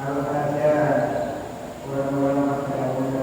Kalau ada orang-orang pada umumnya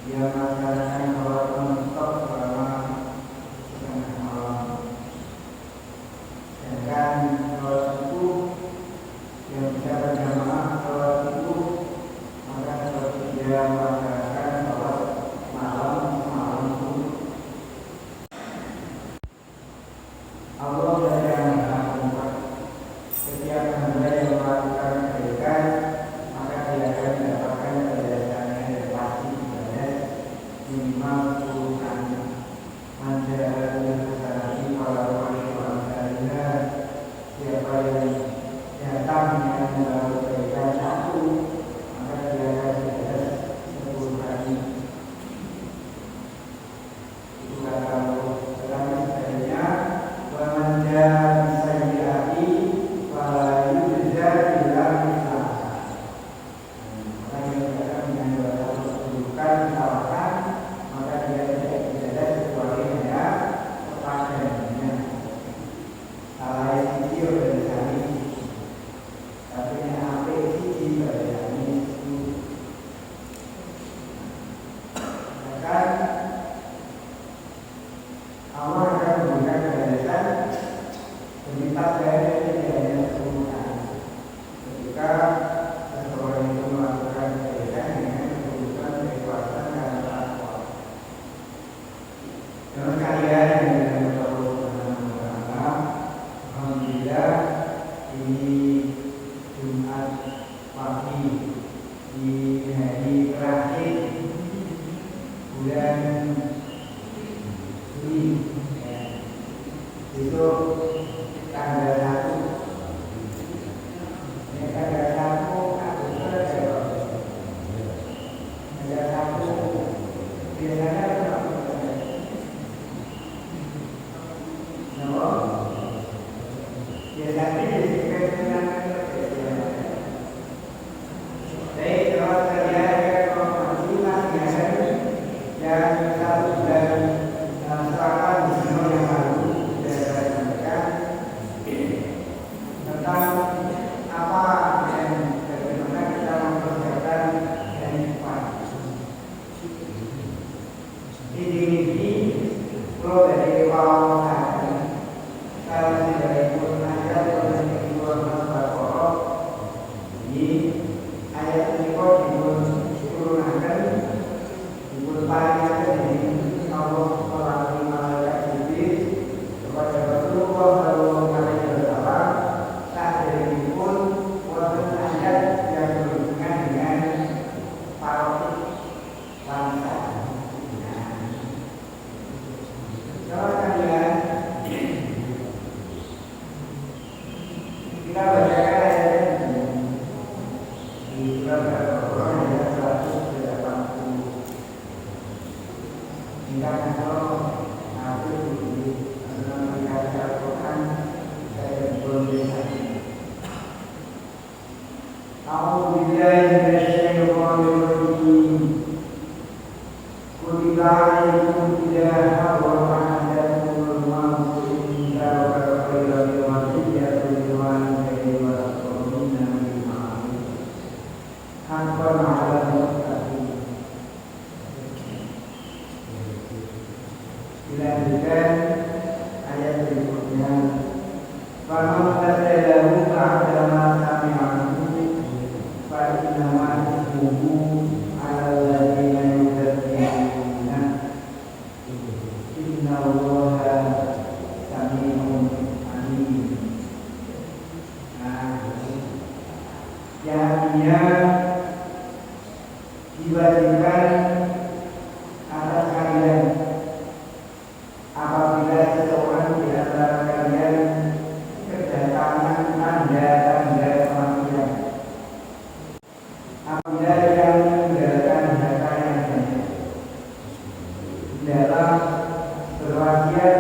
dia melaksanakan sholat non-stop selama setengah malam. Sedangkan sholat subuh yang bisa berjamaah sholat subuh, maka seperti dia melaksanakan sholat malam semalam subuh. Allah yang Maha Penguat. Setiap hamba yang melakukan kebaikan, maka dia akan mendapatkan balasannya yang pasti dibalas minimal 10 kali. Manjalah hasanati para wali amsalina. Siapa yang datang dengan membawa kebaikan satu, maka dia akan dibalas 10 kali. Itu kata Allah. Tetapi sebaliknya, wa manja bisayyati fala yujza illa mislaha. Orang yang datang dengan dosa keburukan, kesalahan, maka dia tidak dibalas kecuali hanya sepadannya. Salah sisi organisasi, tapi yang apik sisi organisasi itu. Bahkan Allah akan memberikan balasan berlipat ganda tidak hanya 10 kali. Ketika seseorang itu melakukan kebaikan dengan kebutuhan keikhlasan karena takwa. Dengan kalian yang dengan Allah Subhanahu wa Ta'ala, alhamdulillah ini Jumat pagi di hari terakhir bulan Juli. Besok tanggal 1. Tanggal 1 Agustus ya. Tanggal 1 biasanya berapa? No. Biasanya disebutkan baik kalau terlihat informasi masing-masing yang satu bulan selatan di semua yang lalu sudah saya sampaikan tentang apa dan bagaimana kita mempersiapkan hari depan. Ini pro dari kawasan kalau dari pun ada dari dua Al-Baqarah. Ini ayat ini kok diturunkan diparingkan dari Allah melalui malaikat Jibril kepada Rasulullah sallallahu alaihi wasallam. Saat dari pun wonten ayat yang berhubungan dengan para bangsa. Kalau kalian kita bacakan ayatnya di surat Al-Baqarah ayat 180. Jika kalau aku melihat Al-Quran, saya belum bisa. A'udzubillahi minasyaitonir rajim. Kutiba 'alaikum idza hadara ahadakumul maut in taraka khairan wasiyatu lil walidayni wal aqrabina bil ma'ruf. Haqqan 'alal muttaqin. Dilanjutkan ayat berikutnya. Faman tadalahu ba'da ma sami'ahu fa innama ismuhu 'alal ladzina yukazzibuna. Innallaha sami'un 'alim. Nah, ya diwajibkan atas kalian apabila seseorang di antara kalian kedatangan tanda-tanda kematian, apabila yang meninggalkan harta yang banyak, dalam berwasiat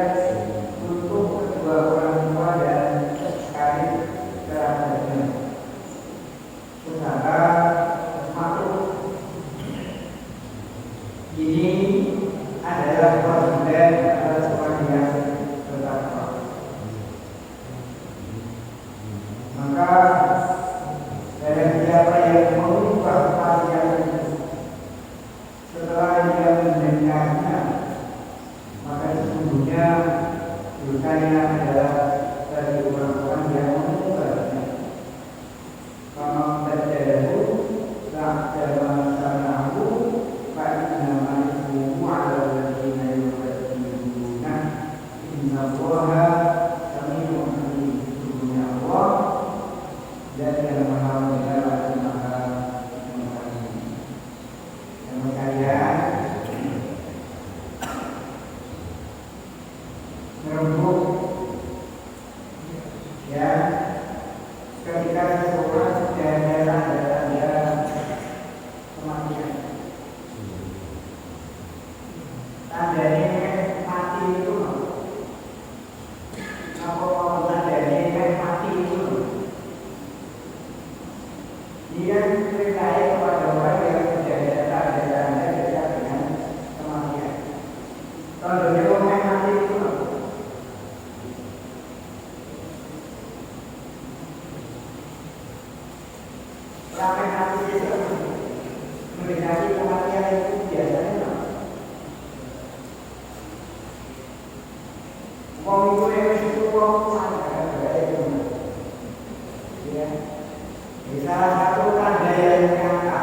untuk kedua orang tua dan sekali kerabatnya, beserta makhluk. Ini adalah kewajiban atas orang yang bertakwa. Maka dari siapa yang mengubah wasiat itu setelah dia mendengarnya, maka sesungguhnya dosanya adalah dari orang-orang yang mengubahnya. Kalau terjadi tak ada masalah, Pak nama itu adalah dina yuwadina inna Allaha sami'un alim. Sesungguhnya Allah dan yang maha mendengar dan maha mengetahui. Yang sekalian, merembuk ya ketika seseorang sudah ada tanda kematian. Tandanya mati itu apa tandanya mati itu dia beritai kepada orang yang sudah ada tanda dekat dengan kematian. Kalau dia orang mati itu ramai hati itu mendekati kematian itu biasanya wong itu itu wong sangat itu ya. Salah satu tanda yang nyata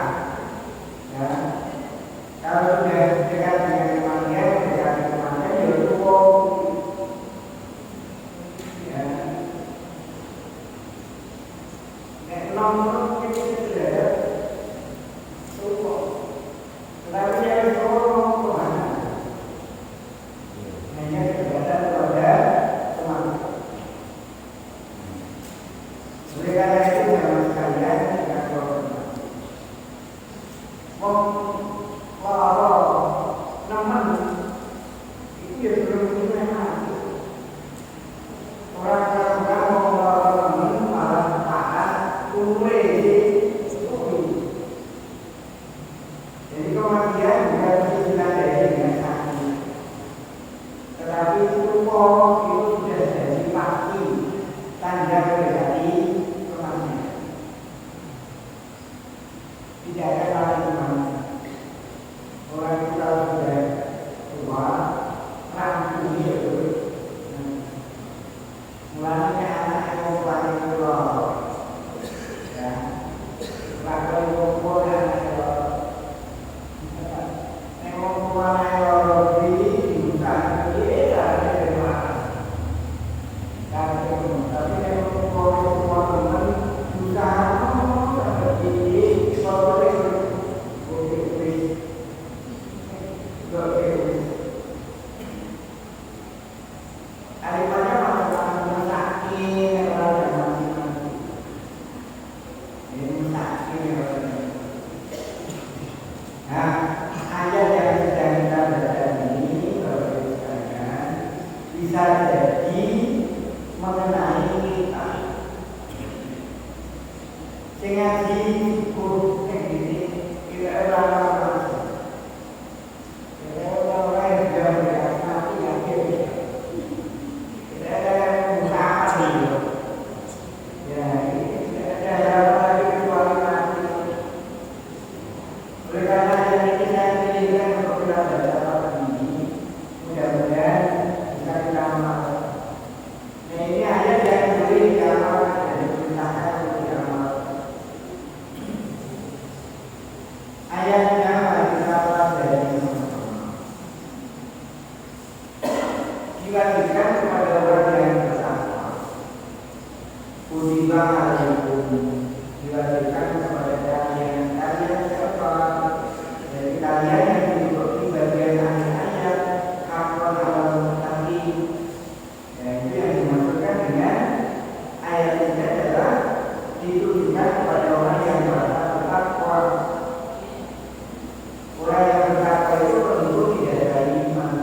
ya, kalau sudah dekat dengan kematian, yaitu wong ya. Nomor itu sudah cukup, tetapi yang orang kemana? Hanya keberadaan pada teman. Oleh karena itu teman sekalian kita berdoa. Kalau teman itu ya belum punya mati. Orang mau teman malah tahan umure. Jadi kematian bukan istilah dengan sakit, tetapi itu sudah jadi pasti tanda mendekati kematian. Tidak ada lagi kemana. Orang itu kalau sudah tua, rampung itu, mulanya anak yang paling tua, ya, lakukan kumpul dan bisa jadi mengenai kita. Sehingga di huruf yang ini kita orang-orang yang sudah mati yang kita ada yang buka apa dulu. Ya, tidak ada yang lagi kecuali mati. Oleh karena yang ini saya pilihkan untuk kita belajar ini, mudah-mudahan kita amalkan. Nah, ini ayat yang boleh diamalkan dan diperintahkan untuk diamalkan. Ayatnya mari kita pelajari sama-sama. Diwajibkan kepada orang yang bertakwa. Kutiba alaikum, diwajibkan kepada kalian siapa? Dari kalian yang mengikuti bagian ayat hakon awal tadi. Ya, itu yang dimaksudkan dengan ayat ini adalah ditujukan kepada orang yang bertakwa. Orang yang bertakwa itu tentu tidak ada iman.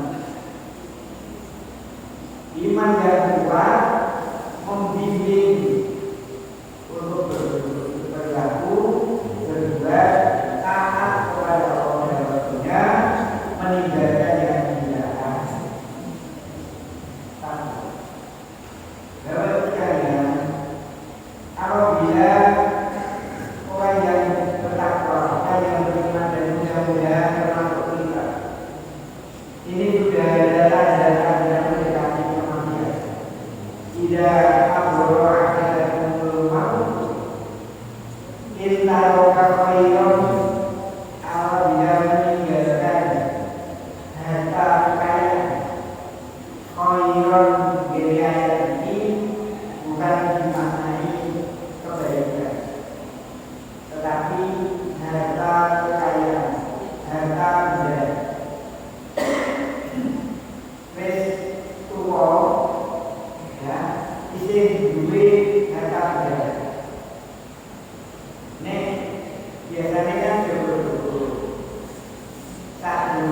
Iman yang kuat membimbing untuk berlaku, berbuat taat kepada Allah dan Rasulnya, meninggalkan yang tidak takut. Bapak sekalian, apabila orang yang bertakwa, orang yang beriman dan mudah-mudahan termasuk kita,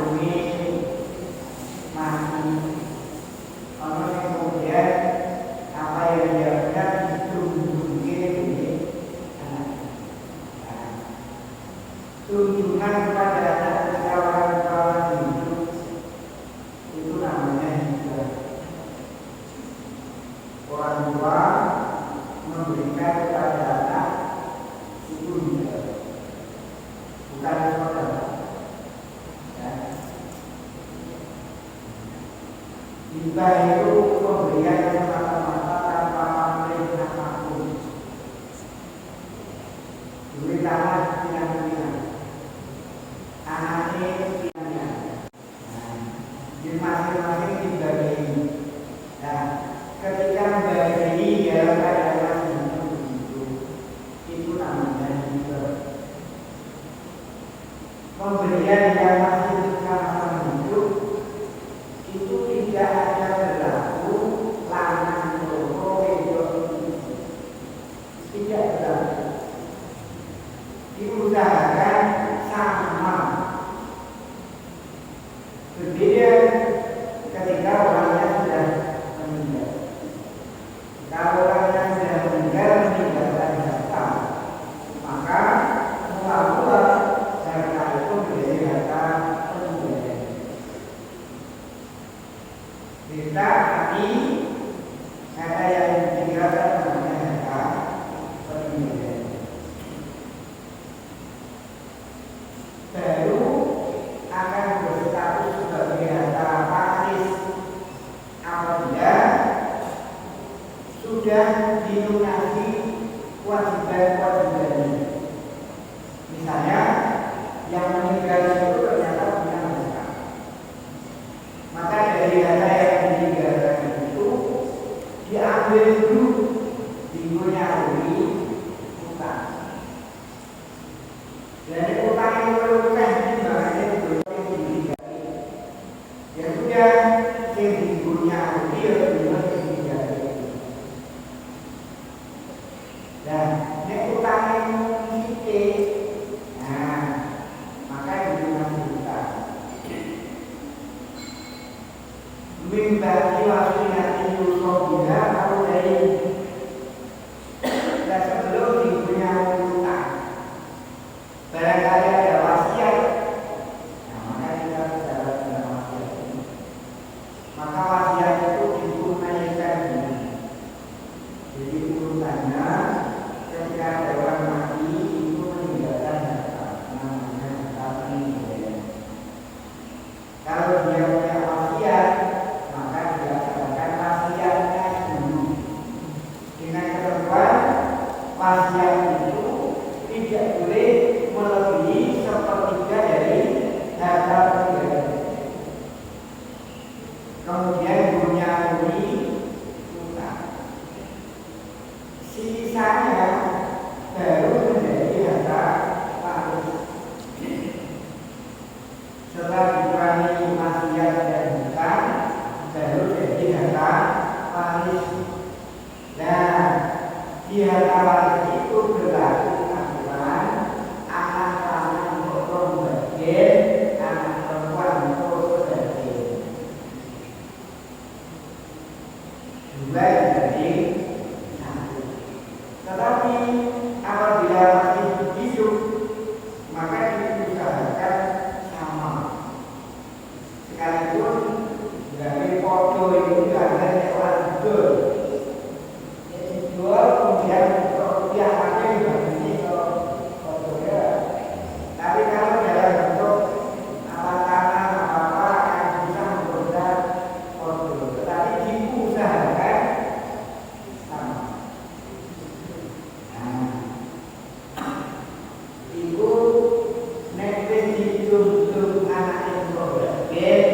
bumi mati. Orang yang kemudian apa yang dia lakukan itu mungkin anak. Tuntunan kepada anak ketika orang tua hidup itu namanya hibah. Orang tua memberikan kepada anak itu hibah, bukan saudara. Hibah itu pemberian semata-mata tanpa pamrih apapun. Duit tanah pilihan-pilihan, anaknya pilihannya. Di masing-masing dibagi. Nah, ketika membagi dalam keadaan masih hidup, itu namanya hibah. Pemberian yang masih sama-sama hidup itu tidak ada berlaku lanang loro wedok, tidak berlaku. Diusahakan sama. Berbeda ketika orangnya sudah meninggal. Kalau orangnya sudah meninggalkan harta, maka mula-mula harta itu menjadi harta peninggalan. Kita tapi ada yang ditinggalkan namanya harta peninggalan. Baru akan berstatus sebagai harta waris apabila sudah dilunasi kewajiban-kewajibannya. Misalnya yang meninggal itu ternyata punya harta, maka dari harta yang meninggalkan itu diambil dulu digunyawi utang. Dari utang yang berlebihan timbangannya digunyawi ditinggali. Ya sudah, yang digunyawi ditinggali. Dan ini utang yang sedikit, nah maka digunyawi utang. Mimbati wasinati yusobiha atau dari dan sebelum digunyawi utang, barangkali ada wasiat, nah maka kita bicara tentang wasiat ini. Maka wasiat itu ditunaikan dulu. Jadi urutannya ketika ada orang mati itu meninggalkan harta, namanya harta peninggalan. Kalau dia punya wasiat, maka dilaksanakan wasiatnya dulu. Dengan ketentuan wasiat itu tidak boleh melebihi sepertiga dari harta peninggalan. Kemudian gunyawi utang, sisanya baru menjadi harta waris. Setelah dikurangi wasiat dan hutang, baru jadi harta waris. Nah, di harta waris itu berlaku aturan anak lanang untuk bagian, anak perempuan untuk bagian. Dua jadi satu. Tetapi apabila masih hidup, maka diusahakan sama. Sekalipun dari foto itu ada orang betul. Jual kemudian rupiah pakai dibagi ke fotonya. Tapi kalau dalam bentuk apa tanah apa akan bisa menggoda foto. Tetapi diusahakan sama. Nah, itu nepes hidup anak yang berbagian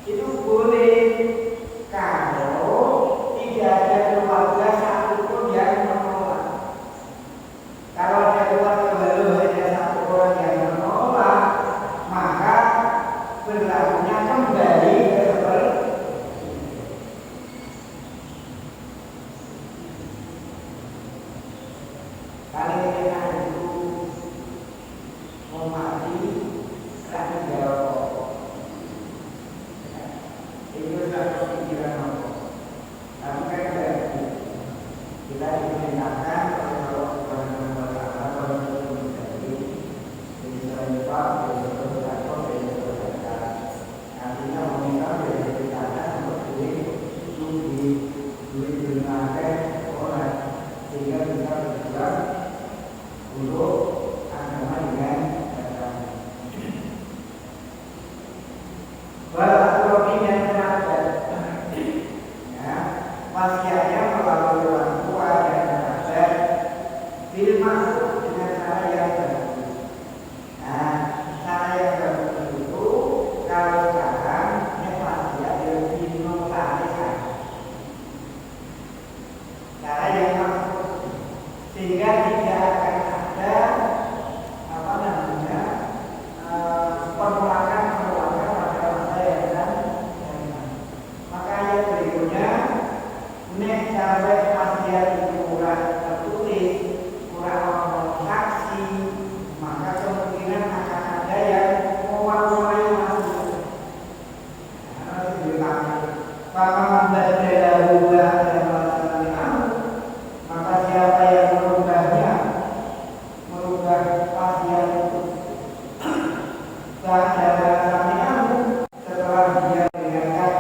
Itu boleh kalau tidak ada keluarga paling enak itu mau mati rakyat jawab itu satu pikiran apa tapi kan berarti kita diperintahkan oleh Allah Subhanahu wa Ta'ala untuk menjadi selipat dari berzakat dari berzakat artinya meminta dari perintahkan untuk digunakan orang sehingga bisa berjuang untuk agama dengan baik. Walaupun yang terakhir, ya, wasiatnya melalui orang tua dan terakhir, dimaksud dengan cara yang bagus. Nah, cara yang bagus itu kalau sekarang yang wasiat lebih dinotariskan. Cara yang bagus sehingga tidak akan ada apa namanya penolakan pada masa yang akan datang. Maka yang berikutnya nek sampai wasiat itu kurang tertulis, kurang saksi, maka kemungkinan akan ada yang mewarnai masuk. Harus diulangi. Paman badalahu maka siapa yang merubah wasiat itu setelah dia mendengarkan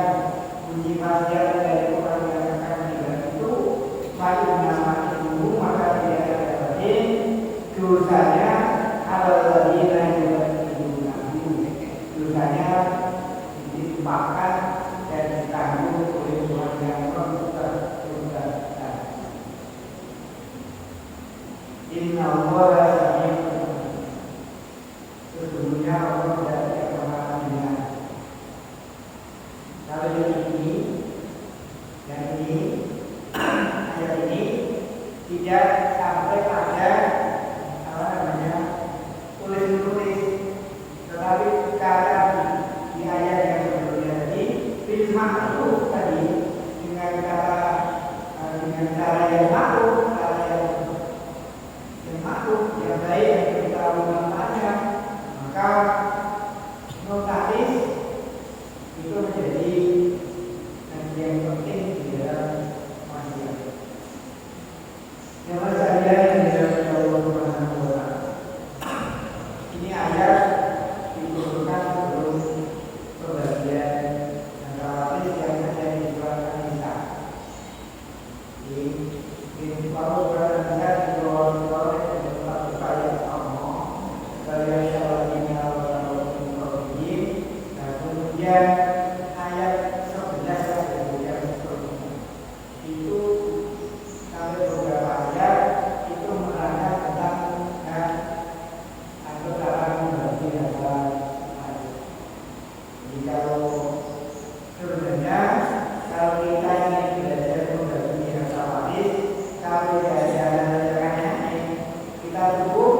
bunyi wasiat dari orang yang akan meninggal itu, maka dia akan dosanya adalah dosanya ditimpakan dan ditanggung oleh Tuhan yang berkuasa. Inna Allah sesungguhnya Allah tidak kemana-mana. Kalau yang ini ayat ini tidak sampai pada apa namanya tulis-tulis, tetapi kata di ayat yang sebelumnya tadi bil ma'ruf tadi dengan kata dengan cara yang ma'ruf, yang baik yang kita manfaatnya, maka notaris itu menjadi yang penting di dalam wasiat. Yang saya yang dalam Allah Subhanahu wa Ta'ala. Ini ayat diturunkan sebelum pembagian notaris yang ada di surat An-Nisa. Di bawah surat An-Nisa di bawah kemudian ayat 11 itu sampai beberapa ayat itu menerangkan tentang atau cara membagi harta. Jadi kalau sebenarnya kalau kita ingin belajar membagi harta waris, kalau tidak ada caranya kita cukup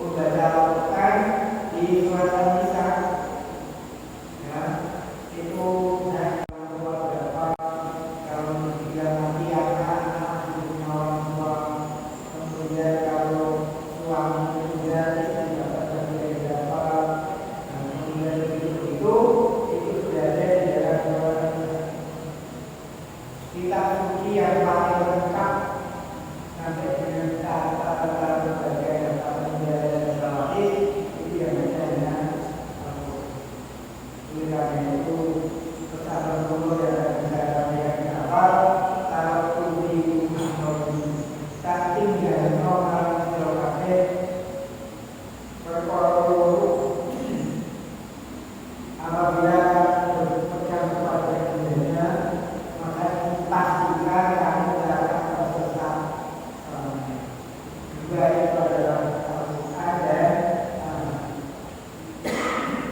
membaca Al-Quran di surat An-Nisa. Itu kalau dia mati anak punya orang tua, kemudian kalau suami juga istri dapat dari berapa, kemudian itu sudah ada di dalam kitab suci yang paling lengkap sampai dengan tata berbagai data menjadi waris itu yang ada dengan tulisannya itu pesan dulu dan cara yang awal kalau tulis saking dan orang silakan berkorban apabila berpegang kepada kemudiannya maka pastikan kamu tidak akan tersesat juga itu adalah ada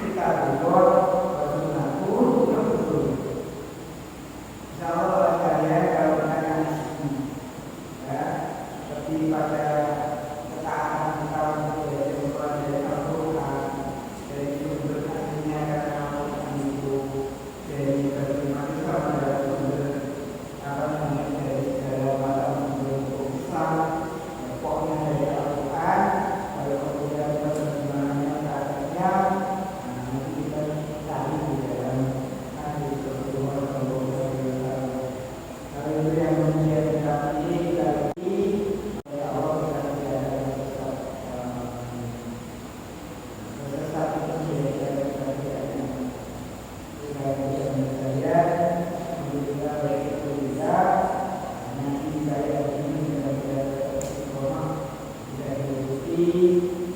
kita berdoa pada ketaatan kita dari Al-Quran, dari sumber aslinya karena Al-Quran itu dari bagaimana sama dari sumber apa namanya dari segala macam sumber Islam, pokoknya dari Amin.